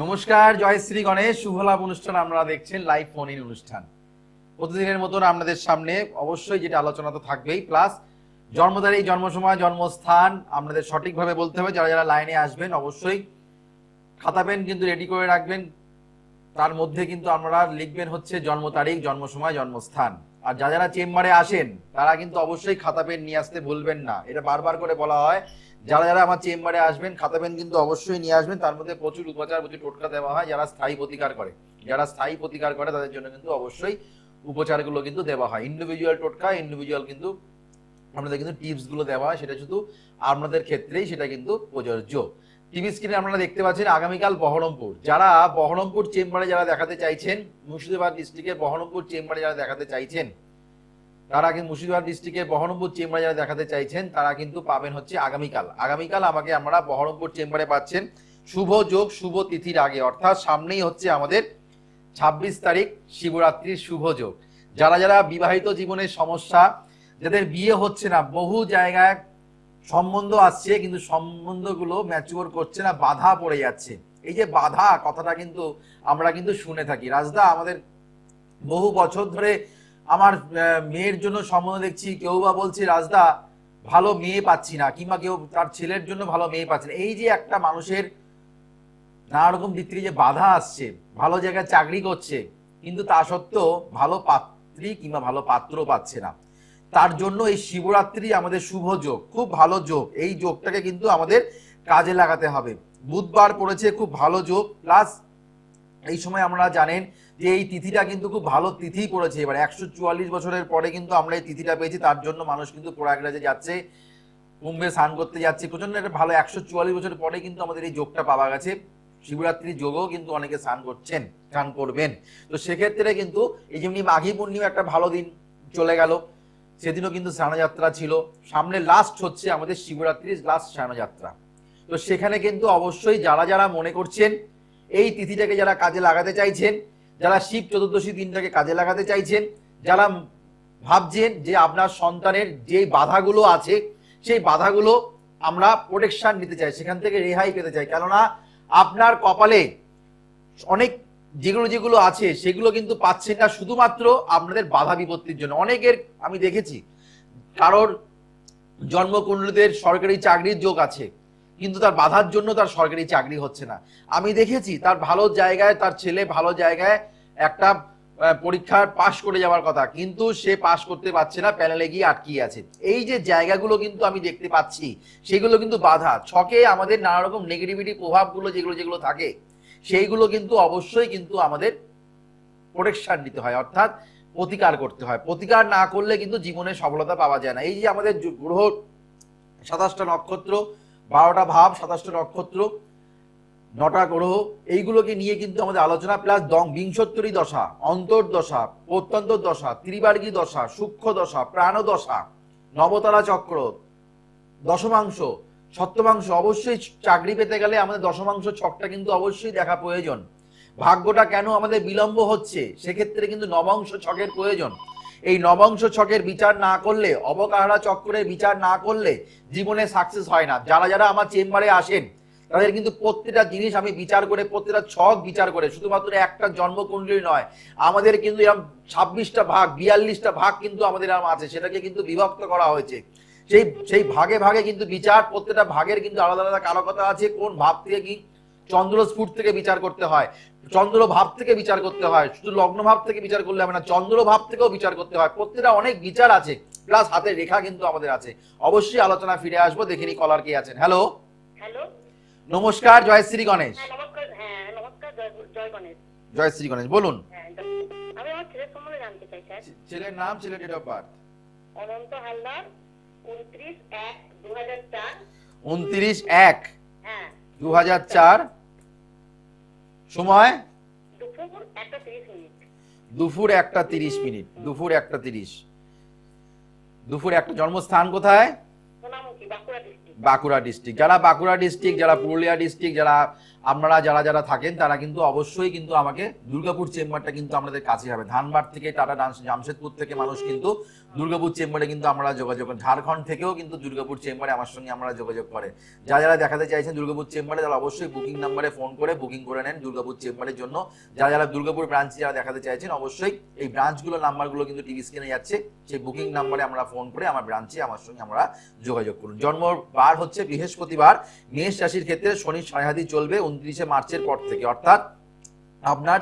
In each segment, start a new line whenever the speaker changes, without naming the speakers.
নমস্কার, জয় শ্রী গণেশ। শুভ লাভ অনুষ্ঠান আপনারা দেখছেন, লাইভ ফোন ইন অনুষ্ঠান। প্রতিদিনের মতন আপনাদের সামনে অবশ্যই যেটা আলোচনা তো থাকবেই, প্লাস জন্ম তারিখ, জন্ম সময়, জন্মস্থান আপনাদের সঠিকভাবে বলতে হবে। যারা যারা লাইনে আসবেন অবশ্যই খাতা পেন কিন্তু রেডি করে রাখবেন। তার মধ্যে কিন্তু আপনারা লিখবেন হচ্ছে জন্ম তারিখ, জন্ম সময়, জন্মস্থান। আর যারা যারা চেম্বারে আসেন তারা কিন্তু অবশ্যই খাতা পেন নিয়ে আসতে ভুলবেন না। এটা বারবার করে বলা হয়। যারা যারা আমার চেম্বারে আসবেন খাতা পেন কিন্তু অবশ্যই নিয়ে আসবেন। তার মধ্যে প্রচুর উপচার, প্রচুর টোটকা দেওয়া হয়। যারা স্থায়ী প্রতিকার করে, যারা স্থায়ী প্রতিকার করে তাদের জন্য কিন্তু অবশ্যই উপচারগুলো কিন্তু দেওয়া হয়। ইন্ডিভিজুয়াল টোটকা, ইন্ডিভিজুয়াল কিন্তু আপনাদের কিন্তু টিপস গুলো দেওয়া হয়। সেটা শুধু আপনাদের ক্ষেত্রেই সেটা কিন্তু প্রযোজ্য। টিভি স্ক্রিনে আপনারা দেখতে পাচ্ছেন আগামীকাল বহরমপুর। যারা বহরমপুর চেম্বারে যারা দেখাতে চাইছেন, মুর্শিদাবাদ ডিস্ট্রিক্টের বহরমপুর চেম্বারে যারা দেখাতে চাইছেন, তারা কিন্তু মুর্শিদাবাদ ডিস্ট্রিক্টের বহরমপুর চেম্বারে যারা দেখাতে চাইছেন তারা কিন্তু পাবেন হচ্ছে আগামীকাল। আগামীকাল আমাকে আমরা বহরমপুর চেম্বারে পাচ্ছেন শুভ যোগ, শুভ তিথির আগে, অর্থাৎ সামনেই হচ্ছে আমাদের 26 তারিখ শিবরাত্রির শুভ যোগ। যারা যারা বিবাহিত জীবনের সমস্যা, যাদের বিয়ে হচ্ছে না, বহু জায়গায় সম্বন্ধ আসছে কিন্তু সম্বন্ধগুলো ম্যাচিওর করছে না, বাধা পড়ে যাচ্ছে। এই যে বাধা কথাটা কিন্তু আমরা কিন্তু শুনে থাকি। রাজদা, আমাদের বহু বছর ধরে আমার মেয়ের জন্য সম্বন্ধ দেখছি, কেউ বা বলছে রাজদা ভালো মেয়ে পাচ্ছি না, কিংবা কেউ তার ছেলের জন্য ভালো মেয়ে পাচ্ছে না। এই যে একটা মানুষের নানা রকম দিক থেকে যে বাধা আসছে, ভালো জায়গায় চাকরি করছে কিন্তু তা সত্ত্বেও ভালো পাত্রী কিংবা ভালো পাত্র পাচ্ছে না, তার জন্য এই শিবরাত্রি আমাদের শুভ যোগ, খুব ভালো যোগ। এই যোগটাকে কিন্তু আমাদের কাজে লাগাতে হবে। বুধবার পড়েছে, খুব ভালো যোগ। প্লাস এই সময় আমরা জানেন যে এই তিথিটা কিন্তু খুব ভালো তিথি পড়েছে। এবার 144 বছরের পরে কিন্তু আমরা এই তিথিটা পেয়েছি। তার জন্য মানুষ কিন্তু প্রয়াগরাজে যাচ্ছে, কুম্ভে স্নান করতে যাচ্ছে। প্রচন্ড একটা ভালো 144 বছর পরে কিন্তু আমাদের এই যোগটা পাওয়া গেছে। শিবরাত্রির যোগও কিন্তু অনেকে স্নান করছেন, স্নান করবেন। তো সেক্ষেত্রে কিন্তু এই যেমনি মাঘী পূর্ণিমা একটা ভালো দিন চলে গেল, সেদিনও কিন্তু স্নানযাত্রা ছিল। সামনে লাস্ট হচ্ছে আমাদের শিবরাত্রির লাস্ট স্নানযাত্রা। তো সেখানে কিন্তু অবশ্যই যারা যারা মনে করছেন এই তিথিটাকে যারা কাজে লাগাতে চাইছেন, যারা শিব চতুর্দশী দিনটাকে কাজে লাগাতে চাইছেন, যারা ভাবছেন যে আপনার সন্তানের যে বাধাগুলো আছে সেই বাধাগুলো আমরা প্রোটেকশন নিতে চাই, সেখান থেকে রেহাই পেতে চাই, কেননা আপনার কপালে অনেক যেগুলো যেগুলো আছে সেগুলো কিন্তু পাচ্ছেন না শুধুমাত্র আপনাদের বাধা বিপত্তির জন্য। অনেকের আমি দেখেছি কারোর জন্মকুণ্ডলীতে সরকারি চাকরির যোগ আছে কিন্তু তার বাধার জন্য তার সরকারি চাকরি হচ্ছে না। আমি দেখেছি তার ভালো জায়গায়, তার ছেলে ভালো জায়গায় একটা পরীক্ষার পাশ করে যাওয়ার কথা কিন্তু সে পাশ করতে পারছে না, প্যানেলে গিয়ে আটকিয়ে আছে। এই যে জায়গাগুলো কিন্তু আমি দেখতে পাচ্ছি সেগুলো কিন্তু বাধা। ছকে আমাদের নানা রকম নেগেটিভিটি প্রভাবগুলো যেগুলো যেগুলো থাকে সেইগুলো কিন্তু অবশ্যই কিন্তু আমাদের প্রোটেকশন নিতে হয়, অর্থাৎ প্রতিকার করতে হয়। প্রতিকার না করলে কিন্তু জীবনে সফলতা পাওয়া যায় না। এই যে আমাদের গ্রহ 27টা নক্ষত্র, 12টা ভাব, 27টা নক্ষত্র, 9টা গ্রহ, এইগুলোকে নিয়ে কিন্তু আমাদের আলোচনা। প্লাস বিংশোত্তরী দশা, অন্তর্দশা, প্রত্যন্ত দশা, ত্রিবার্গী দশা, সূক্ষ্ম দশা, প্রাণ দশা, নবতারা চক্র, দশমাংশ, সপ্তমাংশ। অবশ্যই চাকরি পেতে গেলে আমাদের দশমাংশ ছকটা কিন্তু অবশ্যই দেখা প্রয়োজন। ভাগ্যটা কেন আমাদের বিলম্ব হচ্ছে, সেক্ষেত্রে কিন্তু নবাংশ ছকের প্রয়োজন। এই নবাংশ ছকের বিচার না করলে, অবকাহরা চক্রের বিচার না করলে জীবনে সাকসেস হয় না। যারা যারা আমার চেম্বারে আসেন তাদের কিন্তু প্রত্যেকটা জিনিস আমি বিচার করে, প্রত্যেকটা ছক বিচার করে, শুধুমাত্র একটা জন্মকুণ্ডলী নয়, আমাদের কিন্তু এরকম 26টা ভাগ, 42টা ভাগ কিন্তু আমাদের এরকম আছে, সেটাকে কিন্তু বিভক্ত করা হয়েছে। সেই সেই ভাগে ভাগে কিন্তু বিচার, প্রত্যেকটা ভাগের কিন্তু আলাদা আলাদা কারকতা আছে। কোন ভাব থেকে কি, চন্দ্রস্ফুট থেকে বিচার করতে হয়, চন্দ্র ভাব থেকে বিচার করতে হয়, শুধু লগ্ন ভাব থেকে বিচার করলে হবে না, চন্দ্র ভাব থেকেও বিচার করতে হয়। প্রত্যেকটা অনেক বিচার আছে, প্লাস হাতের রেখা কিন্তু আমাদের আছে। অবশ্যই আলোচনা ফিরে আসবো। দেখিনি কলার কে আছেন। হ্যালো,
হ্যালো,
নমস্কার, জয় শ্রী গণেশ।
হ্যাঁ নমস্কার, হ্যাঁ নমস্কার, জয় গণেশ।
জয় শ্রী গণেশ, বলুন।
হ্যাঁ, আমি আমার ছেলের সম্বন্ধে জানতে চাই স্যার।
ছেলের নাম, ছেলের ডেট অফ বার্থ।
অনন্ত হালদার, 29/1/2004।
29/1/2004। সময়
দুপুর 1:30।
দুপুর 1:30। দুপুর 1:30। দুপুর 1টা। জন্মস্থান কোথায়?
সোনামুখী, বাঁকুড়া ডিস্ট্রিক্ট।
বাঁকুড়া ডিস্ট্রিক্ট। যারা বাঁকুড়া ডিস্ট্রিক্ট, যারা পুরুলিয়া ডিস্ট্রিক্ট, যারা আপনারা যারা যারা থাকেন তারা কিন্তু অবশ্যই কিন্তু আমাকে দুর্গাপুর চেম্বারটা কিন্তু আমাদের কাছে হবে। ধানবাদ থেকে, টাটা জামশেদপুর থেকে মানুষ কিন্তু দুর্গাপুর চেম্বারে কিন্তু আমরা যোগাযোগ করেন, ঝাড়খণ্ড থেকেও কিন্তু দুর্গাপুর চেম্বারে আমার সঙ্গে আমরা যোগাযোগ করে। যারা যারা দেখাতে চাইছেন দুর্গাপুর চেম্বারে, তারা অবশ্যই বুকিং নাম্বারে ফোন করে বুকিং করে নেন দুর্গাপুর চেম্বারের জন্য। যারা যারা দুর্গাপুর ব্রাঞ্চে যারা দেখাতে চাইছেন, অবশ্যই এই ব্রাঞ্চগুলো নাম্বারগুলো কিন্তু টিভি স্ক্রিনে যাচ্ছে, সেই বুকিং নাম্বারে আমরা ফোন করে আমার ব্রাঞ্চে আমার সঙ্গে আমরা যোগাযোগ করুন। জন্মবার হচ্ছে বৃহস্পতিবার, মেষ রাশির ক্ষেত্রে শনির সাড়ে চলবে 29শে মার্চের পর থেকে, অর্থাৎ আপনার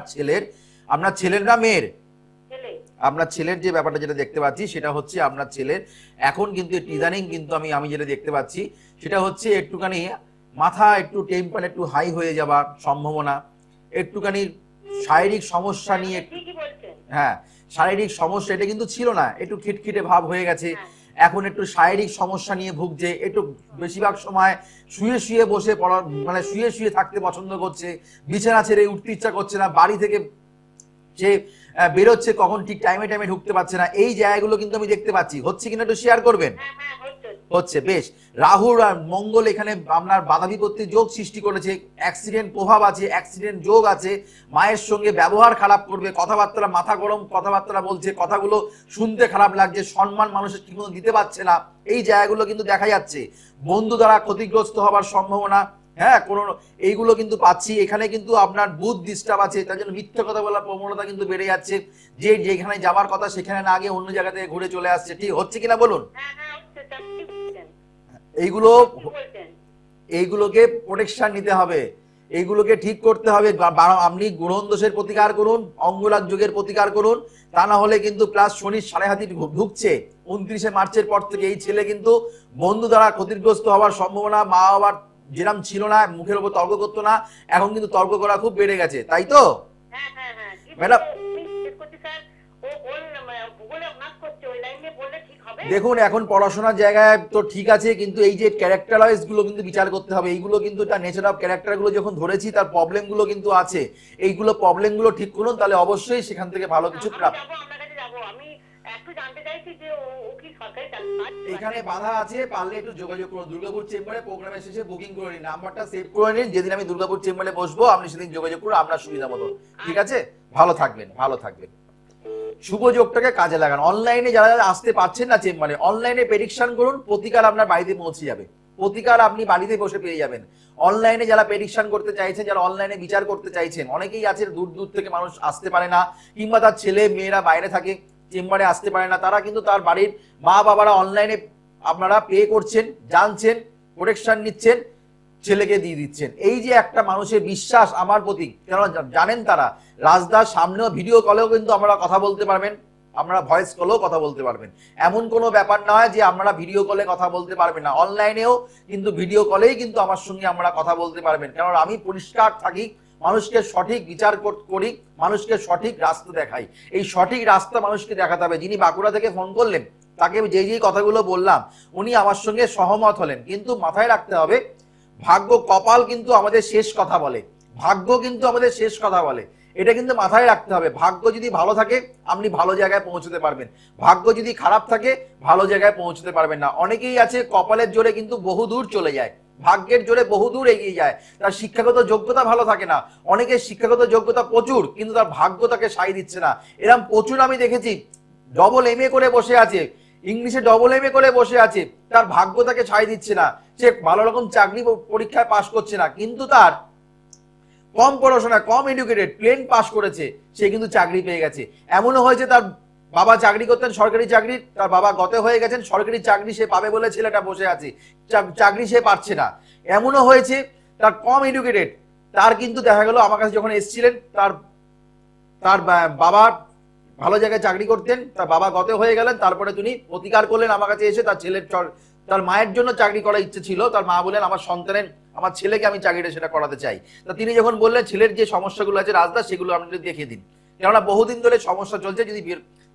ছেলের না মেয়ের, আপনার ছেলের যে ব্যাপারটা যেটা দেখতে পাচ্ছি সেটা হচ্ছে আপনার ছেলের এখন কিন্তু ইদানিং কিন্তু আমি যেটা দেখতে পাচ্ছি সেটা হচ্ছে একটুখানি মাথা একটু টেম্পার একটু হাই হয়ে যাবার সম্ভাবনা, একটুখানি শারীরিক সমস্যা নিয়ে, হ্যাঁ শারীরিক সমস্যা, এটা কিন্তু ছিল না, একটু খিটখিটে ভাব হয়ে গেছে, এখন একটু শারীরিক সমস্যা নিয়ে ভুগছে, একটু বেশিরভাগ সময় শুয়ে শুয়ে বসে পড়া, মানে শুয়ে শুয়ে থাকতে পছন্দ করছে, বিছানা ছেড়ে উঠতে ইচ্ছা করছে না, বাড়ি থেকে সে বেরোচ্ছে কখন ঠিক টাইমে ঢুকতে পারছে না। এই জায়গাগুলো কিন্তু আমি দেখতে পাচ্ছি, হচ্ছে কিনা একটু শেয়ার করবেন। হচ্ছে বেশ, রাহুর আর মঙ্গল এখানে আপনার বাধা বিপত্তির যোগ সৃষ্টি করেছে, অ্যাক্সিডেন্ট প্রভাব আছে, অ্যাক্সিডেন্ট যোগ আছে, মায়ের সঙ্গে ব্যবহার খারাপ করবে, কথাবার্তা মাথা গরম কথাবার্তা বলছে, কথাগুলো শুনতে খারাপ লাগছে, সম্মান মানুষের ঠিকমতো দিতে পারছে না, এই জায়গাগুলো কিন্তু দেখা যাচ্ছে। বন্ধু দ্বারা ক্ষতিগ্রস্ত হবার সম্ভাবনা, হ্যাঁ কোনো এইগুলো কিন্তু পাচ্ছি। এখানে কিন্তু আপনার বুধ ডিস্টার্ব আছে, তার জন্য মিথ্যা কথা বলার প্রবণতা কিন্তু বেড়ে যাচ্ছে, যে যেখানে যাবার কথা সেখানে না গিয়ে অন্য জায়গা থেকে ঘুরে চলে আসছে। ঠিক হচ্ছে কিনা বলুন। এইগুলোকে প্রোটেকশন নিতে হবে, এইগুলোকে ঠিক করতে হবে। আপনি গ্রহণ দোষের প্রতিকার করুন, অঙ্গরাগ যোগের প্রতিকার করুন, তা না হলে কিন্তু প্লাস শনির সাড়ে ঢুকছে 29শে মার্চের পর থেকে। এই ছেলে কিন্তু বন্ধু দ্বারা ক্ষতিগ্রস্ত হওয়ার সম্ভাবনা, মা বাবার যেরকম ছিল না, মুখের উপর তর্ক করতো না, এখন কিন্তু তর্ক করা খুব বেড়ে গেছে, তাই তো ম্যাডাম? দেখুন এখন পড়াশোনার জায়গায় তো ঠিক আছে, কিন্তু এই যে ক্যারেক্টারাইজ গুলো কিন্তু বিচার করতে হবে, এইগুলো কিন্তু তার নেচার অফ ক্যারেক্টার গুলো যখন ধরেছি তার প্রবলেম গুলো কিন্তু আছে, এইগুলো প্রবলেম গুলো ঠিক করুন, তাহলে অবশ্যই সেখান থেকে ভালো কিছু প্রাপ্ত। এখানে বাধা আছে, পারলে একটু যোগাযোগ করুন দুর্গাপুর চেম্বারে, প্রোগ্রামের শেষে বুকিং করে নিন, নাম্বারটা সেভ করে নিন, যেদিন আমি দুর্গাপুর চেম্বারে বসবো আপনি সেদিন যোগাযোগ করুন আপনার সুবিধা মতো। ঠিক আছে, ভালো থাকবেন, ভালো থাকবেন। শুভ যোগটাকে কাজে লাগান। অনলাইনে যারা যারা আসতে পারছেন না চেম্বারে, অনলাইনে প্রেডিকশন করুন, প্রতিকার আপনার বাড়িতে পৌঁছে যাবে, প্রতিকার আপনি বাড়িতে বসে পেয়ে যাবেন। অনলাইনে যারা প্রেডিকশন করতে চাইছেন, যারা অনলাইনে বিচার করতে চাইছেন, অনেকেই আছে দূর দূর থেকে মানুষ আসতে পারে না, কিংবা তার ছেলে মেয়েরা বাইরে থাকে, চেম্বারে আসতে পারে না, তারা কিন্তু তার বাড়ির মা বাবারা অনলাইনে আপনারা পে করছেন, জানছেন, প্রোটেকশন নিচ্ছেন, ছেলেকে দিয়ে দিচ্ছেন। এই যে একটা মানুষের বিশ্বাস আমার প্রতি, কেন জানেন তারা রাজদার সামনেও ভিডিও কলেও কিন্তু আমরা কথা বলতে পারবেন, আপনারা ভয়েস কলেও কথা বলতে পারবেন, এমন কোনো ব্যাপার নয় যে আপনারা ভিডিও কলে কথা বলতে পারবেন না, অনলাইনেও কিন্তু ভিডিও কলেই কিন্তু আমার সঙ্গে আমরা কথা বলতে পারবেন। কারণ আমি পরিষ্কার থাকি, মানুষকে সঠিক বিচার করি, মানুষকে সঠিক রাস্তা দেখাই। এই সঠিক রাস্তা মানুষকে দেখাতে হবে। যিনি বাঁকুড়া থেকে ফোন করলেন তাকে যে কথাগুলো বললাম উনি আমার সঙ্গে সহমত হলেন, কিন্তু মাথায় রাখতে হবে ভাগ্য কপাল কিন্তু আমাদের শেষ কথা বলে, ভাগ্য কিন্তু আমাদের শেষ কথা বলে, এটা কিন্তু মাথায় রাখতে হবে। ভাগ্য যদি ভালো থাকে আপনি ভালো জায়গায় পৌঁছতে পারবেন, ভাগ্য যদি খারাপ থাকে ভালো জায়গায় পৌঁছতে পারবেন না। অনেকেই আছে কপালের জোরে কিন্তু বহু দূর চলে যায়, ভাগ্যের জোরে বহু দূর এগিয়ে যায়, তার শিক্ষাগত যোগ্যতা ভালো থাকে না, অনেকের শিক্ষাগত যোগ্যতা প্রচুর কিন্তু তার ভাগ্য তাকে সাই দিচ্ছে না। এরকম প্রচুর আমি দেখেছি, ডবল MA করে বসে আছে, ইংলিশে ডবল MA করে বসে আছে, তার ভাগ্য তাকে ছাই দিচ্ছে না, সে ভালো রকম চাকরি পরীক্ষায় পাশ করছে না, কিন্তু তার কম পড়াশোনা, কম এডুকেটেড, প্লেন পাস করেছে, সে কিন্তু চাকরি পেয়ে গেছে। এমনও হয়েছে তার বাবা চাকরি করতেন সরকারি চাকরি, তার বাবা গত হয়ে গেছেন, সরকারি চাকরি সে পাবে বলে ছেলেটা বসে আছে, চাকরি সে পাচ্ছে না। এমনও হয়েছে তার কম এডুকেটেড, তার কিন্তু দেখা গেল আমার কাছে যখন এসেছিলেন তার বাবা ভালো জায়গায় চাকরি করতেন, তার বাবা গত হয়ে গেলেন, তারপরে তিনি প্রতিকার করলেন আমার কাছে এসে, তার ছেলের তার মায়ের জন্য চাকরি করার ইচ্ছে ছিল, তার মা বললেন আমার ছেলেকে আমি চাকরিটা সেটা করাতে চাই। তা তিনি যখন বললেন ছেলের যে সমস্যাগুলো আছে রাজদা সেগুলো আপনি দেখিয়ে দিন, কেননা বহুদিন ধরে সমস্যা চলছে, যদি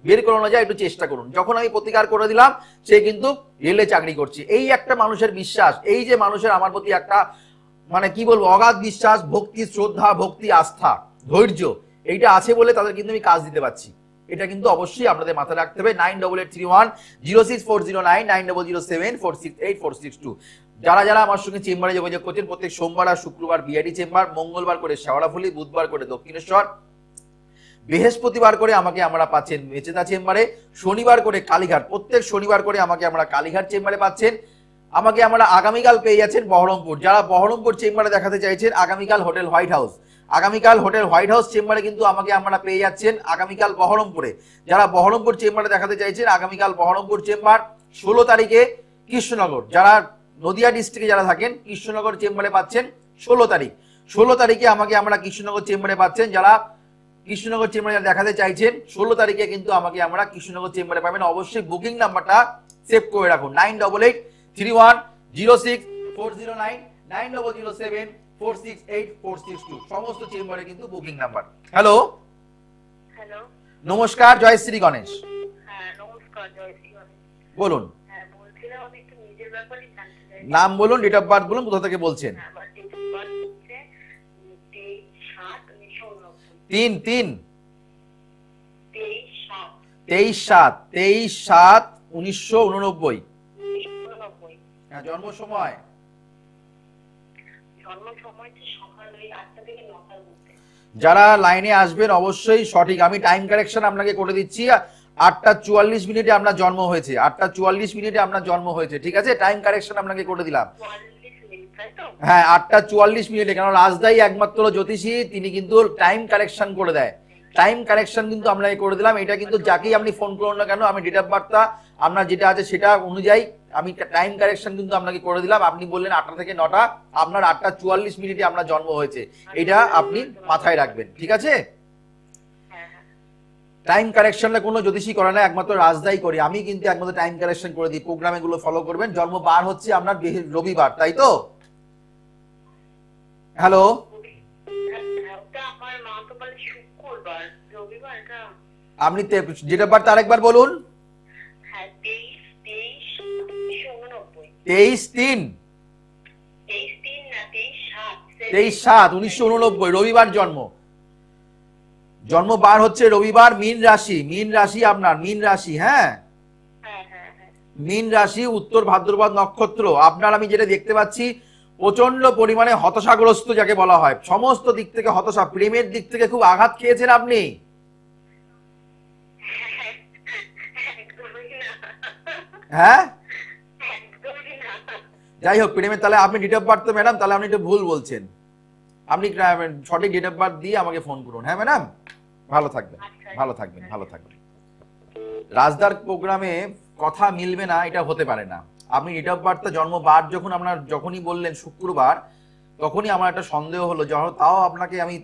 বের করানো যায় একটু চেষ্টা করুন। যখন আমি প্রতিকার করে দিলাম সে কিন্তু রেলে চাকরি করছে। এই একটা মানুষের বিশ্বাস, এই যে মানুষের আমার প্রতি একটা মানে কি বলবো অগাধ বিশ্বাস, ভক্তি, শ্রদ্ধা, ভক্তি, আস্থা, ধৈর্য, এইটা আছে বলে তাদের কিন্তু আমি কাজ দিতে পারছি। এটা কিন্তু অবশ্যই আপনাদের মাথায় রাখতে হবে। 9881064009 9007468462। যারা যারা আমার সঙ্গে চেম্বারে যোগাযোগ করছেন, প্রত্যেক সোমবার আর শুক্রবার বিআইডি চেম্বার, মঙ্গলবার করে শেওড়াফুলি, বুধবার করে দক্ষিণেশ্বর, বৃহস্পতিবার করে আমাকে আমরা পাচ্ছেন মেচেদা চেম্বারে, শনিবার করে কালীঘাট, প্রত্যেক শনিবার করে আমাকে আমরা কালীঘাট চেম্বারে পাচ্ছেন। আমাকে আমরা আগামীকাল পেয়ে যাচ্ছেন বহরমপুর। যারা বহরমপুর চেম্বারে দেখাতে চাইছেন আগামীকাল হোটেল হোয়াইট হাউস, আগামীকাল হোটেল হোয়াইট হাউস চেম্বারে কিন্তু আমাকে আমরা পেয়ে যাচ্ছেন আগামীকাল বহরমপুরে। যারা বহরমপুর চেম্বারে দেখাতে চাইছেন আগামীকাল বহরমপুর চেম্বার। 16 তারিখে কৃষ্ণনগর, যারা নদিয়া ডিস্ট্রিক্টে যারা থাকেন কৃষ্ণনগর চেম্বারে পাচ্ছেন 16 তারিখ। 16 তারিখে আমাকে আমরা কৃষ্ণনগর চেম্বারে পাচ্ছেন। যারা কৃষ্ণনগর চেম্বারে দেখাতে চাইছেন 16 তারিখে কিন্তু আমাকে আমরা কৃষ্ণনগর চেম্বারে পাবেন। অবশ্যই বুকিং নাম্বারটা সেভ করে রাখুন 9881064009 9007468462 সমস্ত চেম্বারে কিন্তু বুকিং নাম্বার। হ্যালো
হ্যালো,
নমস্কার, জয়শ্রী গণেশ।
হ্যাঁ নমস্কার, জয়শ্রী গণেশ।
বলুন,
হ্যাঁ বলছিলাম আমি একটু নিজের ব্যাপারে জানতে চাই।
নাম বলুন, ডেট অফ বার্থ বলুন, কোথা থেকে বলছেন?
আমার ডেট অফ বার্থ হচ্ছে 23/7/1989।
3
23/7/1989।
23/7/1989। হ্যাঁ, জন্ম সময়?
জন্ম সময় সকাল ওই 8টা থেকে 9টার মধ্যে।
যারা লাইনে আসবেন অবশ্যই সঠিক, আমি টাইম কারেকশন আপনাকে করে দিচ্ছি। 8:44 আপনার জন্ম হয়েছে, 8:44 আপনার জন্ম হয়েছে, ঠিক আছে? টাইম কারেকশন আপনাকে করে দিলাম।
44 মিনিট, তাই তো?
হ্যাঁ, 8:44 কেন রাজদাই একমাত্র জ্যোতিষী, তিনি কিন্তু টাইম কারেকশন করে দেয়। টাইম কারেকশন কিন্তু আপনাকে করে দিলাম। এটা কিন্তু যাকেই আপনি ফোন করুন না কেন, আমি ডেট অফ বার্থটা আপনার যেটা আছে সেটা অনুযায়ী আমি টাইম কারেকশন কিন্তু আপনাকে করে দিলাম। আপনি বললেন 8টা থেকে 9টা, আপনার 8:44 আপনার জন্ম হয়েছে, এটা আপনি মাথায় রাখবেন, ঠিক আছে?
হ্যাঁ হ্যাঁ।
টাইম কারেকশনটা কোনো জ্যোতিষী করে না, একমাত্র রাজদাই করি। আমি কিন্তু একমাত্র টাইম কারেকশন করে দিই। প্রোগ্রামে গুলো ফলো করবেন। জন্ম বার হচ্ছে আপনার রবিবার, তাই তো? হ্যালো,
ওটা আমার মা তো বলে শুক্রবার, রবিবার এটা।
আপনি ডেট অফ বার্থ আরেকবার বলুন।
হ্যাঁ 23/1989।
23/3
23/3 না 23/7।
23/7/1989 রবিবার জন্ম। জন্ম বার হচ্ছে রবিবার, মীন রাশি, মীন রাশি আপনার, মীন রাশি। হ্যাঁ,
হ্যাঁ হ্যাঁ হ্যাঁ।
মীন রাশি, উত্তর ভাদ্রপদ নক্ষত্র। আপনার আমি যেটা দেখতে পাচ্ছি প্রচন্ড পরিমাণে হতাশাগ্রস্ত যাকে বলা হয়, সমস্ত দিক থেকে হতাশা, প্রেমের দিক থেকে খুব আঘাত খেয়েছেন আপনি।
একদমই না।
হ্যাঁ,
একদমই না।
যাই হোক, প্রেমের তাহলে আপনি ডেট অফ বার্থ তো ম্যাডাম, তাহলে আপনি একটু ভুল বলছেন। আপনি সঠিক ডেট অফ বার্থ দিয়ে আমাকে ফোন করুন। হ্যাঁ ম্যাডাম, ভালো থাকবেন, ভালো থাকবেন, ভালো থাকবেন। রাজদার প্রোগ্রামে কথা মিলবে না এটা হতে পারে না। আপনি ডেট অফ বার্থ জন্ম বার যখন আপনার যখনই বললেন শুক্রবার, তখনই আমার একটা সন্দেহ হলো।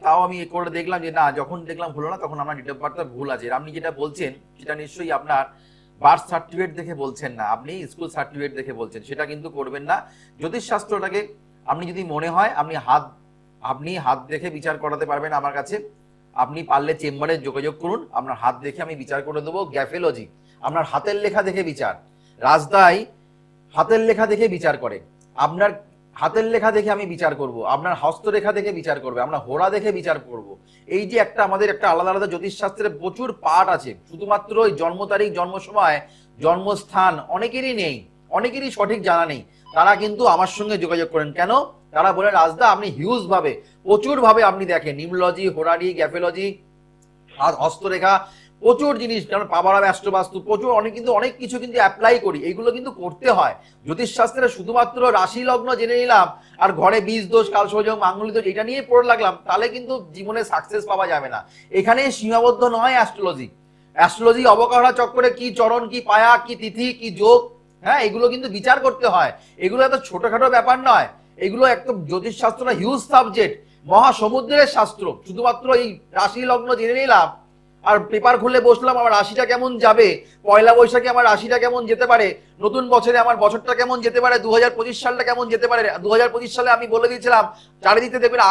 তাও আমি করে দেখলাম যে না, যখন দেখলাম হলো না, তখন আমার ডেট অফ বার্থটা ভুল আছে। আপনি যেটা বলছেন সেটা নিশ্চয়ই আপনার বার্থ সার্টিফিকেট দেখে বলছেন না, আপনি স্কুল সার্টিফিকেট দেখে বলছেন। সেটা কিন্তু করবেন না। জ্যোতিষ শাস্ত্রটাকে আপনি যদি মনে হয় আপনি হাত দেখে বিচার করাতে পারবেন আমার কাছে। আপনি পারলে চেম্বারে যোগাযোগ করুন, আপনার হাত দেখে আমি বিচার করে দেবো। গ্যাফোলজি, আপনার হাতের লেখা দেখে বিচার। রাজদাই হাতের লেখা দেখে বিচার করে। আপনার হাতের লেখা দেখে আমি বিচার করব, আপনার হস্তরেখা দেখে বিচার করবে, আমরা হোরা দেখে বিচার করব। এই যে আমাদের একটা আলাদা আলাদা জ্যোতিষশাস্ত্রের প্রচুর পার্ট আছে। শুধুমাত্র ওই জন্ম তারিখ, জন্ম সময়, জন্মস্থান অনেকেরই নেই, অনেকেরই সঠিক জানা নেই। তারা কিন্তু আমার সঙ্গে যোগাযোগ করেন। কেন? তারা বলে রাজদা আপনি হিউজ ভাবে, প্রচুর ভাবে আপনি দেখেন নিউমোলজি, হোরারি, গ্যাফোলজি, হস্তরেখা, প্রচুর জিনিস, যেমন পাবারা, অ্যাস্ট্রোবাস্তু, প্রচুর অনেক কিছু কিন্তু অ্যাপ্লাই করি। এইগুলো কিন্তু করতে হয়। জ্যোতিষশাস্ত্রে শুধুমাত্র রাশি লগ্ন জেনে নিলাম আর ঘরে বীজ দোষ, কালসর্যোগ, মাঙ্গলিক দোষ এটা নিয়ে পড়ে লাগলাম, তাহলে কিন্তু জীবনে সাকসেস পাওয়া যাবে না। এখানে সীমাবদ্ধ নয় অ্যাস্ট্রোলজি। অ্যাস্ট্রোলজি অবকাহরা চক্করে কি চরণ, কি পায়া, কি তিথি, কি যোগ, হ্যাঁ, এগুলো কিন্তু বিচার করতে হয়। এগুলো এত ছোটখাটো ব্যাপার নয়। এগুলো একদম জ্যোতিষশাস্ত্রটা হিউজ সাবজেক্ট, মহাসমুদ্রের শাস্ত্র। শুধুমাত্র এই রাশি লগ্ন জেনে নিলাম আর পেপার খুলে বসলাম, আমার রাশিটা কেমন যাবে, পয়লা বৈশাখে আমার রাশিটা কেমন যেতে পারে, নতুন বছরে আমার বছরটা কেমন যেতে পারে, 2025 সালটা কেমন যেতে পারে। 2025 সালে আমি বলে দিয়েছিলাম চারিদিকে দেখবেন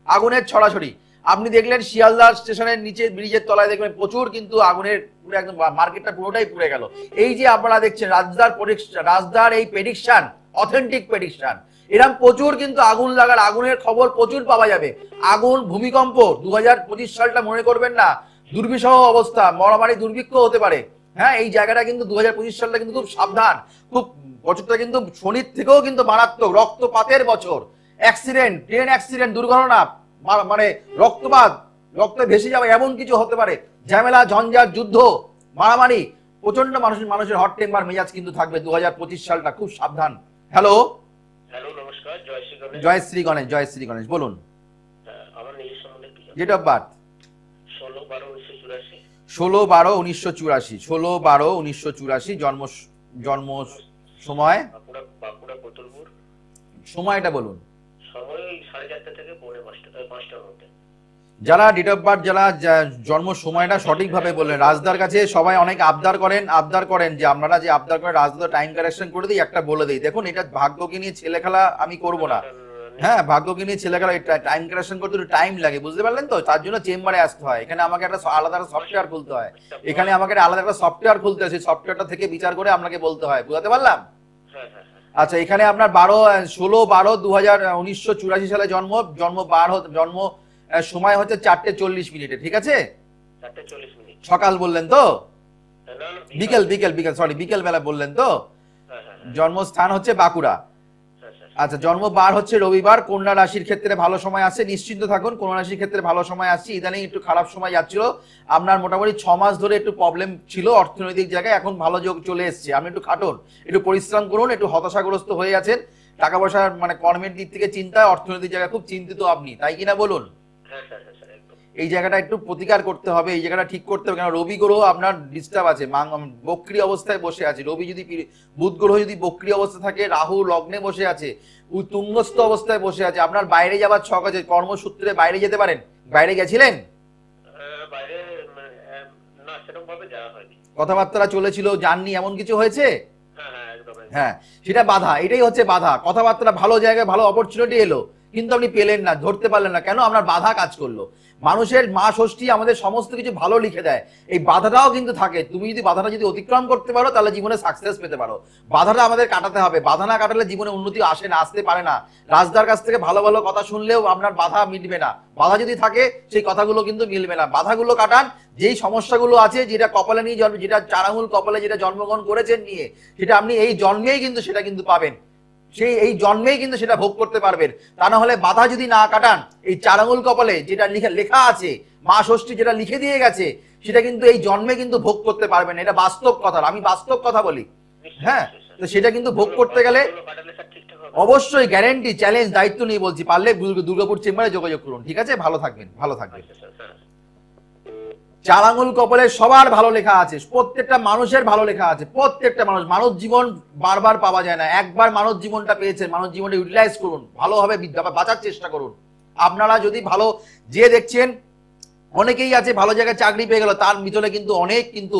আগুনের ছড়াছড়ি। আপনি দেখলেন শিয়ালদা স্টেশনের নিচে ব্রিজের তলায় দেখবেন প্রচুর কিন্তু আগুনের, পুরো একদম মার্কেটটা পুরোটাই পুড়ে গেল। এই যে আপনারা দেখছেন রাজদার এই প্রেডিকশন, অথেন্টিক প্রেডিকশন, এরকম প্রচুর কিন্তু আগুন লাগার, আগুনের খবর প্রচুর পাওয়া যাবে। আগুন, ভূমিকম্প, 2025 সালটা মনে করবেন না, দুর্বিষহ অবস্থা, মহামারী, দুর্ভিক্ষ হতে পারে। হ্যাঁ, এই জায়গাটা কিন্তু 2025 সালটা কিন্তু খুব সাবধান। খুব বছরটা কিন্তু শনির থেকেও কিন্তু মারাত্মক, রক্তপাতের বছর। অ্যাক্সিডেন্ট, ট্রেন অ্যাক্সিডেন্ট, দুর্ঘটনা, মানে রক্তপাত, রক্তে ভেসে যাবে এমন কিছু হতে পারে, ঝামেলা ঝঞ্ঝাট যুদ্ধ মারামারি, প্রচন্ড মানুষের হট টেম্পার মেজাজ কিন্তু থাকবে 2025 সালটা, খুব সাবধান। হ্যালো
হ্যালো, নমস্কার।
জয়শ্রী গণেশ, জয়শ্রী গণেশ বলুন।
আমার নিজস্ব নামে কি
ডেট অফ বার্থ
16/12/1984।
16/12/1984, 16/12/1984 জন্ম সময়,
বাঁকুড়া কোতলপুর।
সময়টা বলুন।
সময় 4:30 থেকে 5:30টার মধ্যে।
যারা ডেট অফ বার্থ, যারা জন্ম সময়টা সঠিকভাবে বললেন, রাজদার কাছে সবাই অনেক আবদার করেন যে আপনারা যে আবদার করেন রাজদা টাইম কারেকশন করে দিই, একটা বলে দিই। দেখুন, এটা ভাগ্যকে নিয়ে ছেলে খেলা আমি করব না। হ্যাঁ, ভাগ্যকে নিয়ে ছেলে খেলা, টাইম কারেকশন করতে একটু টাইম লাগে, বুঝতে পারলেন তো? তার জন্য চেম্বারে আসতে হয়, এখানে আমাকে একটা আলাদা সফটওয়্যার খুলতে হয়, এখানে আমাকে আলাদা একটা সফটওয়্যার খুলতে হয়, সেই সফটওয়্যারটা থেকে বিচার করে আপনাকে বলতে হয়, বুঝতে পারলাম? আচ্ছা, এখানে আপনার 16/12/1984 সালে জন্ম সময় হচ্ছে 4:40 ঠিক আছে?
4:40।
সকাল বললেন তো? বিকেল বিকেল বেলা বললেন তো? জন্মস্থান হচ্ছে বাঁকুড়া। আচ্ছা, জন্ম বার হচ্ছে রবিবার। কন্যা রাশির ক্ষেত্রে ভালো সময় আছে, নিশ্চিন্ত থাকুন, কন্যা রাশির ক্ষেত্রে ভালো সময় আসছে। ইদানিং একটু খারাপ সময় যাচ্ছিল আপনার, মোটামুটি 6 মাস ধরে একটু প্রবলেম ছিল অর্থনৈতিক জায়গায়, এখন ভালো যোগ চলে এসছে। আপনি একটু খাটুন, একটু পরিশ্রম করুন, একটু হতাশাগ্রস্ত হয়ে আছেন, টাকা পয়সার মানে কর্মের দিক থেকে চিন্তায়, অর্থনৈতিক জায়গায় খুব চিন্তিত আপনি, তাই কিনা বলুন? এই জায়গাটা একটু প্রতিকার করতে হবে, এই জায়গাটা ঠিক করতে হবে, কারণ রবি গ্রহ আপনার ডিস্টার্ব আছে, বক্রী অবস্থায় বসে আছে। রবি যদি, বুধ গ্রহ যদি বক্রী অবস্থা থাকে, রাহু লগ্নে বসে আছে, তুঙ্গস্থ অবস্থায় বসে আছে, আপনার বাইরে যাবার ছক আছে, কর্মসূত্রে বাইরে যেতে পারেন। বাইরে গেছিলেন? কথাবার্তা চলেছিল, জাননি, এমন কিছু হয়েছে? হ্যাঁ, সেটা বাধা, এটাই হচ্ছে বাধা। কথাবার্তা ভালো জায়গায় ভালো অপরচুনিটি এলো, কিন্তু আপনি পেলেন না, ধরতে পারলেন না, কেন? আপনার বাধা কাজ করলো। মানুষের মা ষষ্ঠী আমাদের সমস্ত কিছু ভালো লিখে দেয়, এই বাধাটাও কিন্তু থাকে। তুমি যদি বাধাটা যদি অতিক্রম করতে পারো, তাহলে জীবনে সাকসেস পেতে পারো। বাধাটা আমাদের কাটাতে হবে, বাধা না কাটালে জীবনে উন্নতি আসে না, আসতে পারে না। রাজদার কাছ থেকে ভালো ভালো কথা শুনলেও আপনার বাধা মিটবে না, বাধা যদি থাকে সেই কথাগুলো কিন্তু মিলবে না। বাধাগুলো কাটান, যেই সমস্যাগুলো আছে, যেটা কপালে নিয়ে জন্ম, যেটা 4 আঙুল কপালে যেটা জন্মগ্রহণ করেছেন নিয়ে, সেটা আপনি এই জন্মেই কিন্তু সেটা কিন্তু পাবেন, এই জন্মেই কিন্তু সেটা ভোগ করতে পারবেন। তা না হলে বাধা যদি না কাটান, এই 4 আঙুল কপালে যেটা লেখা আছে, মা ষষ্ঠী যেটা লিখে দিয়ে গেছে, সেটা কিন্তু এই জন্মে কিন্তু ভোগ করতে পারবেন। এটা বাস্তব কথা, আমি বাস্তব কথা বলি। হ্যাঁ, তো সেটা কিন্তু ভোগ করতে গেলে অবশ্যই গ্যারেন্টি, চ্যালেঞ্জ, দায়িত্ব নিয়ে বলছি, পারলে দুর্গাপুর চেম্বারে যোগাযোগ করুন, ঠিক আছে? ভালো থাকবেন, ভালো থাকবেন। 4 আঙুল কপালে সবার ভালো লেখা আছে, প্রত্যেকটা মানুষের ভালো লেখা আছে, প্রত্যেকটা মানব জীবন বারবার পাওয়া যায় না, একবার মানব জীবনটা পেয়েছেন, মানব জীবনটা ইউটিলাইজ করুন, ভালোভাবে বাঁচার চেষ্টা করুন। আপনারা যদি ভালো, যে দেখছেন অনেকেই আছে ভালো জায়গায় চাকরি পেয়ে গেল, তার ভিতরে কিন্তু অনেক কিন্তু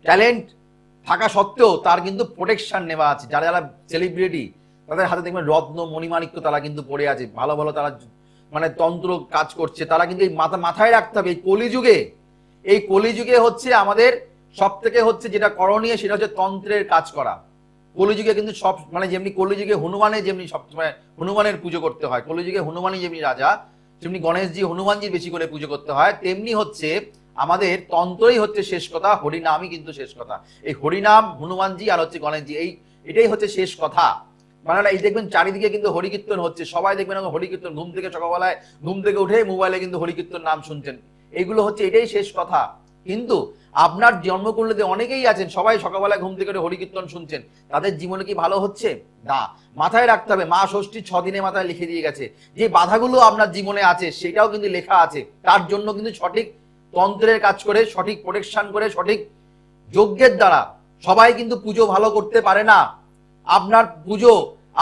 ট্যালেন্ট থাকা সত্ত্বেও তার কিন্তু প্রোটেকশন নেওয়া আছে। যারা যারা সেলিব্রিটি, তাদের হাতে দেখবেন রত্ন মণিমাণিক্য তারা কিন্তু পড়ে আছে, ভালো ভালো তারা মানে তন্ত্র কাজ করছে, তারা কিন্তু এই মাথায় রাখতে হবে। এই কলিযুগে হচ্ছে আমাদের সব থেকে হচ্ছে যেটা করণীয়, সেটা হচ্ছে তন্ত্রের কাজ করা। কলিযুগে কিন্তু সব মানে যেমনি কলিযুগে হনুমানের যেমনি সব সময় হনুমানের পুজো করতে হয়, কলিযুগে হনুমানই যেমনি রাজা, যেমনি গণেশজি হনুমানজির বেশি করে পুজো করতে হয়, তেমনি হচ্ছে আমাদের তন্ত্রই হচ্ছে শেষ কথা, হরিনামই কিন্তু শেষ কথা। এই হরিনাম, হনুমানজি আর হচ্ছে গণেশজি, এটাই হচ্ছে শেষ কথা। মানে এই দেখবেন চারিদিকে কিন্তু হরিকীর্তন হচ্ছে, সবাই দেখবেন হরিকীর্তন, ঘুম থেকে সকালবেলায় ঘুম থেকে উঠে মোবাইলে কিন্তু হরিকীর্তন নাম শুনছেন, এগুলো হচ্ছে এটাই শেষ কথা। কিন্তু আপনার জন্মকুণ্ডলীতে অনেকেই আছেন, সবাই সকালবেলায় ঘুম থেকে হরিকীর্তন শুনছেন, তাদের জীবনে কি ভালো হচ্ছে? না। মাথায় রাখতে হবে, মা ষষ্ঠী 6 দিনের মাথায় লিখে দিয়ে গেছে, যে বাধাগুলো আপনার জীবনে আছে সেটাও কিন্তু লেখা আছে। তার জন্য কিন্তু সঠিক তন্ত্রের কাজ করে, সঠিক প্রোটেকশন করে, সঠিক যজ্ঞের দ্বারা সবাই কিন্তু পুজো ভালো করতে পারে না। আপনার পুজো,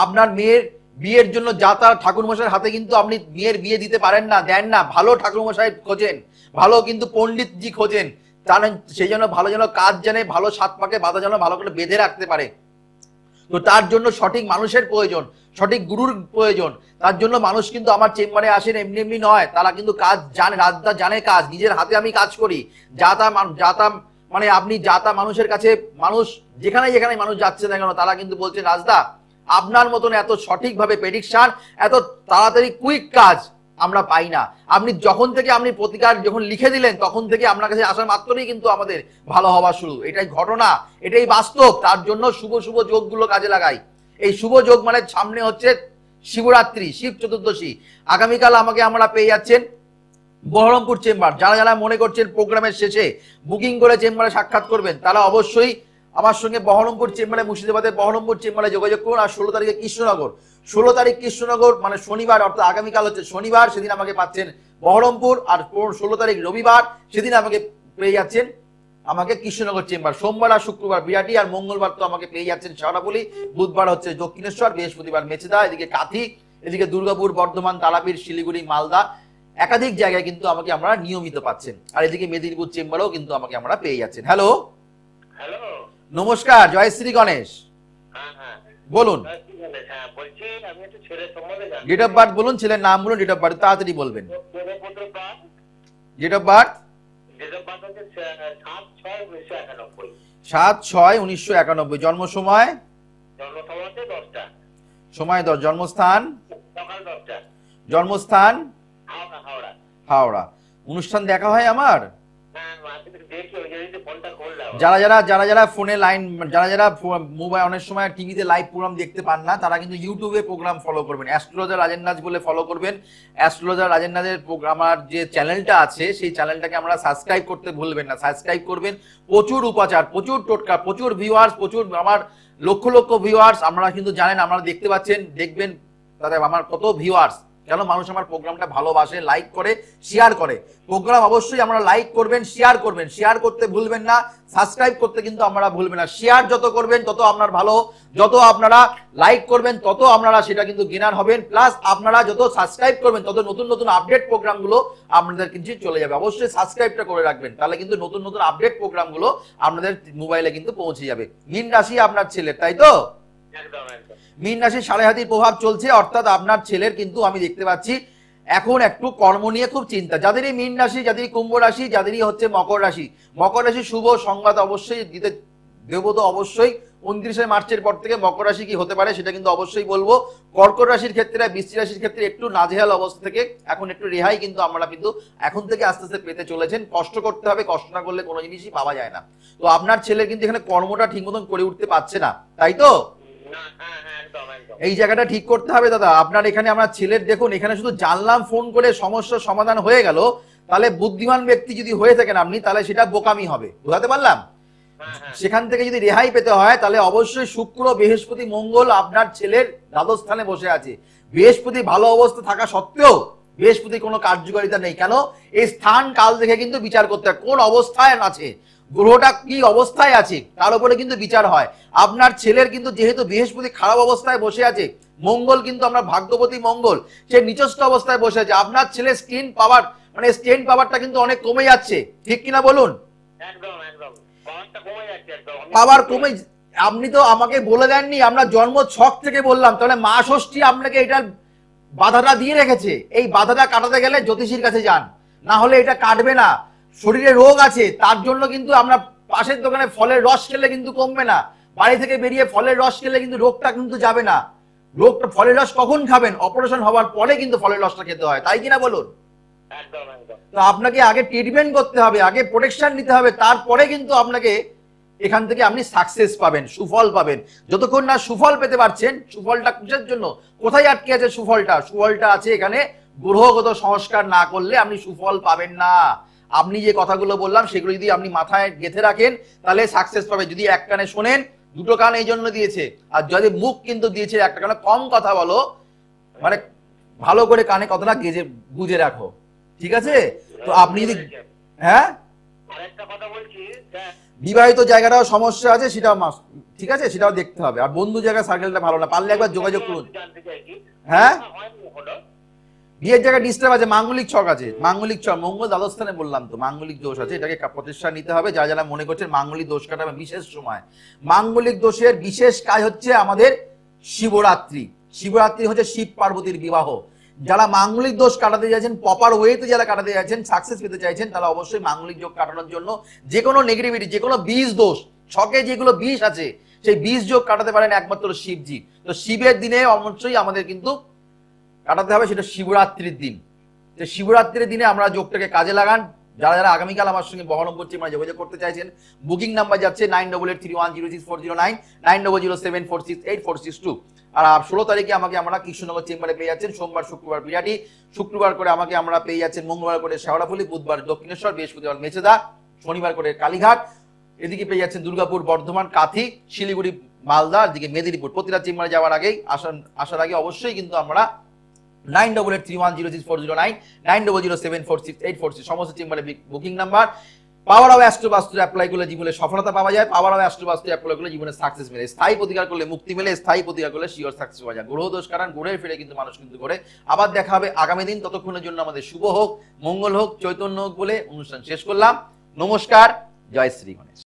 আপনার মেয়ের বিয়ের জন্য যা তার ঠাকুরমশাইয়ের হাতে কিন্তু আপনি মেয়ের বিয়ে দিতে পারেন না, দেন না। ভালো ঠাকুরমশাই খোঁজেন, ভালো কিন্তু পণ্ডিতজি খোঁজেন, জানেন সেই জন্য ভালো যেন কাজ জানে, ভালো 7 পাকে বাধা যেন ভালো করে বেঁধে রাখতে পারে। তো তার জন্য সঠিক মানুষের প্রয়োজন, সঠিক গুরুর প্রয়োজন। তার জন্য মানুষ কিন্তু আমার চেম্বারে আসেন এমনি এমনি নয়, তারা কিন্তু কাজ জানে, রাজদা জানে কাজ, নিজের হাতে আমি কাজ করি। যাতা মানে আপনি যাতা মানুষের কাছে, মানুষ যেখানে যেখানে মানুষ যাচ্ছে না কেন, তারা কিন্তু বলছেন রাজদা আপনার মতন এত সঠিকভাবে প্রেডিকশন, এত তাড়াতাড়ি কুইক কাজ আমরা পাই না। আপনি যখন থেকে আপনি প্রতিকার যখন লিখে দিলেন, তখন থেকে আপনার কাছে আসার মাত্রই কিন্তু আমাদের ভালো হওয়া শুরু। এটাই ঘটনা, এটাই বাস্তব। তার জন্য শুভ শুভ যোগগুলো কাজে লাগাই। এই শুভ যোগ মানে সামনে হচ্ছে শিবরাত্রি, শিব চতুর্দশী। আগামীকাল আমরা পেয়ে যাচ্ছেন বহরমপুর চেম্বার, যারা যারা মনে করছেন প্রোগ্রামের শেষে বুকিং করে চেম্বারে সাক্ষাৎ করবেন, তারা অবশ্যই আমার সঙ্গে বহরমপুর চেম্বারে, মুর্শিদাবাদের বহরমপুর চেম্বারে যোগাযোগ করুন। আর 16 তারিখে কৃষ্ণনগর, 16 তারিখ কৃষ্ণনগর মানে শনিবার, অর্থাৎ আগামীকাল হচ্ছে শনিবার, সেদিন আমাকে পাচ্ছেন বহরমপুর। আর 16 তারিখ রবিবার, সেদিন আমাকে পেয়ে যাচ্ছেন আমাকে কৃষ্ণনগর চেম্বার। সোমবার আর শুক্রবার বিরাটি, আর মঙ্গলবার তো আমাকে পেয়ে যাচ্ছেন শেওড়াফুলি, বুধবার হচ্ছে দক্ষিণেশ্বর, বৃহস্পতিবার মেচেদা, এদিকে কাঁথি, এদিকে দুর্গাপুর, বর্ধমান, তারাপীঠ, শিলিগুড়ি, মালদা, একাধিক জায়গায় কিন্তু আমাকে আমরা নিয়মিত পাচ্ছেন। আর এদিকে মেদিনীপুর চেম্বারেও কিন্তু আমাকে আমরা পেয়ে যাচ্ছেন। হ্যালো,
হ্যালো,
নমস্কার, জয় শ্রী গণেশ।
হ্যাঁ হ্যাঁ
বলুন,
হ্যাঁ, বলছি আমি একটু ছেলের সম্বন্ধে জানি।
ডেট অফ বার্থ বলুন, ছেলের নাম বলুন, ডেট অফ বার্থ তাড়াতাড়ি বলবেন। Date of birth
date of birth হচ্ছে 7/6/1991।
7/6/1991। জন্ম সময়?
জন্ম সময় হচ্ছে 10টা,
সময় 10। জন্মস্থান?
সকাল 10টা।
জন্মস্থান?
হাওড়া হাওড়া।
হাওড়া। অনুষ্ঠান দেখা হয় আমার?
হ্যাঁ, আমি তো দেখি ওই জন্যই তো ফোনটা করলাম।
যারা যারা ফোনে লাইন, যারা মোবাইল অনেক সময় টিভিতে লাইভ প্রোগ্রাম দেখতে পান না, তারা কিন্তু ইউটিউবে প্রোগ্রাম ফলো করবেন। অ্যাস্ট্রোলজার রাজেন নাজ বলে ফলো করবেন। অ্যাস্ট্রোলজার রাজেন নাজের আমার যে চ্যানেলটা আছে, সেই চ্যানেলটাকে আমরা সাবস্ক্রাইব করতে ভুলবেন না। সাবস্ক্রাইব করবেন। প্রচুর উপাচার, প্রচুর টোটকা, প্রচুর ভিউয়ার্স, প্রচুর আমার লক্ষ লক্ষ ভিউয়ার্স। আপনারা কিন্তু জানেন, আপনারা দেখতে পাচ্ছেন, দেখবেন দাদা আমার কত ভিউয়ার্স। কেন মানুষ আমার প্রোগ্রামটা ভালোবাসে, লাইক করে, শেয়ার করে। প্রোগ্রাম অবশ্যই আমরা লাইক করবেন, শেয়ার করবেন, শেয়ার করতে ভুলবেন না, সাবস্ক্রাইব করতে কিন্তু আমরা ভুলবেন না। শেয়ার যত করবেন তত আপনার ভালো, যত আপনারা লাইক করবেন তত আপনারা সেটা কিন্তু গেনার হবেন। প্লাস আপনারা যত সাবস্ক্রাইব করবেন তত নতুন নতুন আপডেট প্রোগ্রামগুলো আপনাদের কিন্তু চলে যাবে। অবশ্যই সাবস্ক্রাইবটা করে রাখবেন, তাহলে কিন্তু নতুন নতুন আপডেট প্রোগ্রামগুলো আপনাদের মোবাইলে কিন্তু পৌঁছে যাবে। মীন রাশি আপনার ছেলের, তাই তো?
একদম একদম।
মীন রাশির সাড়ে হাতির প্রভাব চলছে, অর্থাৎ আপনার ছেলের কিন্তু আমি দেখতে পাচ্ছি এখন একটু কর্ম নিয়ে খুব চিন্তা। যাদেরই মীন রাশি, যাদেরই কুম্ভ রাশি, যাদেরই হচ্ছে মকর রাশি, মকর রাশি শুভ সংবাদ অবশ্যই দিতে দেব। তো অবশ্যই 29শে মার্চের পর থেকে মকর রাশি কি হতে পারে সেটা কিন্তু অবশ্যই বলবো। কর্কট রাশির ক্ষেত্রে, বৃশ্চিক রাশির ক্ষেত্রে একটু নাজেহাল অবস্থা থেকে এখন একটু রেহাই কিন্তু আমরা কিন্তু এখন থেকে আস্তে আস্তে পেতে চলেছেন। কষ্ট করতে হবে, কষ্ট না করলে কোনো জিনিসই পাওয়া যায় না। তো আপনার ছেলের কিন্তু এখানে কর্মটা ঠিক মতন করে উঠতে পারছে না, তাই তো? এই জায়গাটা ঠিক করতে হবে দাদা। আপনার এখানে আমার ছেলের দেখুন, এখানে শুধু জানলাম ফোন করে সমস্যার সমাধান হয়ে গেল, তাহলে বুদ্ধিমান ব্যক্তি যদি হয়ে থাকেন আপনি, তাহলে সেটা বোকামি হবে। বুঝাতে পারলাম? সেখান থেকে যদি রেহাই পেতে হয়, তাহলে অবশ্যই শুক্র, বৃহস্পতি, মঙ্গল আপনার ছেলের দ্বাদশ স্থানে বসে আছে। বৃহস্পতি ভালো অবস্থা থাকা সত্ত্বেও বৃহস্পতি কোনো কার্যকারিতা নেই। কেন? এই স্থান কাল দেখে কিন্তু বিচার করতে হয়, কোন অবস্থায় আছে, গ্রহটা কি অবস্থায় আছে, তার উপরে কিন্তু বিচার হয়। আপনার ছেলের কিন্তু যেহেতু বৃহস্পতি খারাপ অবস্থায় বসে আছে, মঙ্গল কিন্তু আমরা ভাগ্যবতী মঙ্গল সে নিচস্থ অবস্থায় বসে আছে। আপনার ছেলের স্ট্রেন পাওয়ার মানে স্ট্রেন পাওয়ারটা কিন্তু অনেক কমে যাচ্ছে, ঠিক কিনা বলুন?
একদম একদম, পাওয়ারটা কমে যাচ্ছে একদম।
পাওয়ার কমে, আপনি তো আমাকে বলে দেননি, আমরা জন্ম ছক থেকে বললাম, তাহলে মা ষষ্ঠী আপনাকে এটার বাধাটা দিয়ে রেখেছে। এই বাধাটা কাটাতে গেলে জ্যোতিষীর কাছে যান, না হলে এটা কাটবে না। শরীরে রোগ আছে, তার জন্য কিন্তু আমরা পাশের দোকানে ফলের রস খেলে কিন্তু কমবে না। বাড়ি থেকে বেরিয়ে ফলের রস খেলে কিন্তু রোগটা কিন্তু যাবে না। রোগটা, ফলের রস কখন খাবেন? অপারেশন হওয়ার পরে কিন্তু ফলের রসটা খেতে হয়, তাই কিনা বলুন?
একদম একদম।
তো আপনাকে আগে ট্রিটমেন্ট করতে হবে, আগে প্রোটেকশন নিতে হবে, তারপরে কিন্তু আপনাকে এখান থেকে আপনি সাকসেস পাবেন, সুফল পাবেন। যতক্ষণ না সুফল পেতে পারছেন, সুফলটা কিসের জন্য, কোথায় আটকে আছে সুফলটা? সুফলটা আছে এখানে, গ্রহগত সংস্কার না করলে আপনি সুফল পাবেন না। আপনি যে কথাগুলো বললাম সেগুলো যদি আপনি মাথায় গেঁথে রাখেন, তাহলে সাকসেস পাবে। যদি এক কানে শোনেন, দুটো কান এই জন্য দিয়েছে, আর যদি মুখ কিন্তু দিয়েছে একটা কানে, কম কথা বলো, মানে ভালো করে কানে কথাটা গেজে বুঝে রাখো, ঠিক আছে? তো আপনি যদি, হ্যাঁ,
আরেকটা কথা বলছি,
বিবাহিত জায়গাটাও সমস্যা আছে, সেটাও ঠিক আছে, সেটাও দেখতে হবে। আর বন্ধু জায়গা সার্কেলটা ভালো না, পারলে একবার যোগাযোগ করুন। হ্যাঁ, বিয়ের জায়গায় ডিস্টার্ব আছে, মাঙ্গলিক ছক আছে, মাঙ্গলিক ছক, মঙ্গল দ্বাদশ স্থানে বললাম তো, মাঙ্গলিক দোষ আছে, এটাকে প্রতিষ্ঠা নিতে হবে। যারা যারা মনে করছেন মাঙ্গলিক দোষ কাটাবে বিশেষ সময়, মাঙ্গলিক দোষের বিশেষ কাজ হচ্ছে আমাদের শিবরাত্রি। শিবরাত্রি হচ্ছে শিব পার্বতীর বিবাহ। যারা মাঙ্গলিক দোষ কাটাতে চাইছেন, প্রপার ওয়েতে যারা কাটাতে চাইছেন, সাকসেস পেতে চাইছেন, তারা অবশ্যই মাঙ্গলিক যোগ কাটানোর জন্য যে কোনো নেগেটিভিটি, যে কোনো বিষ দোষ, ছকে যেগুলো বিষ আছে, সেই বিষ যোগ কাটাতে পারেন একমাত্র শিবজি। তো শিবের দিনে অবশ্যই আমাদের কিন্তু কাটাতে হবে, সেটা শিবরাত্রির দিন। তো শিবরাত্রির দিনে আমরা যোগটাকে কাজে লাগান, যারা যারা আগামীকাল আমার সঙ্গে বহরমপুর চেম্বারে যোগাযোগ করতে চাইছেন, বুকিং নাম্বার যাচ্ছে 9883106409, 9007468462। আর 16 তারিখে আমাকে আমরা কৃষ্ণনগর চেম্বারে পেয়ে যাচ্ছেন সোমবার শুক্রবার বিরাটি, শুক্রবার করে আমাকে আমরা পেয়ে যাচ্ছেন মঙ্গলবার করে শেওড়াফুলি, বুধবার দক্ষিণেশ্বর, বৃহস্পতিবার মেচেদা, শনিবার করে কালীঘাট, এদিকে পেয়ে যাচ্ছেন দুর্গাপুর, বর্ধমান, কাথি, শিলিগুড়ি, মালদা, এদিকে মেদিনীপুর। প্রতিটা চেম্বারে যাওয়ার আগেই আসার আগে অবশ্যই কিন্তু আমরা 9883106409, 9007468462 সমস্ত চেম্বারে booking number. Power of astro বাস্তু অ্যাপ্লাই করলে জীবনে সফলতা পাওয়া যায়, পাওয়ার অফ অ্যাস্ট্রো বাস্তু অ্যাপ্লাই করলে জীবনে সাকসেস মেলে, স্থায়ী প্রতিকার করলে মুক্তি মেলে, স্থায়ী প্রতিকার করলে শিওর সাকসেস পাওয়া যায়। গ্রহ দোষ কারণ ঘুরে ফিরে কিন্তু মানুষ কিন্তু করে। আবার দেখা হবে আগামী দিন, ততক্ষণের জন্য আমাদের শুভ হোক, মঙ্গল হোক, চৈতন্য হোক বলে অনুষ্ঠান শেষ করলাম। নমস্কার, জয় শ্রী গণেশ।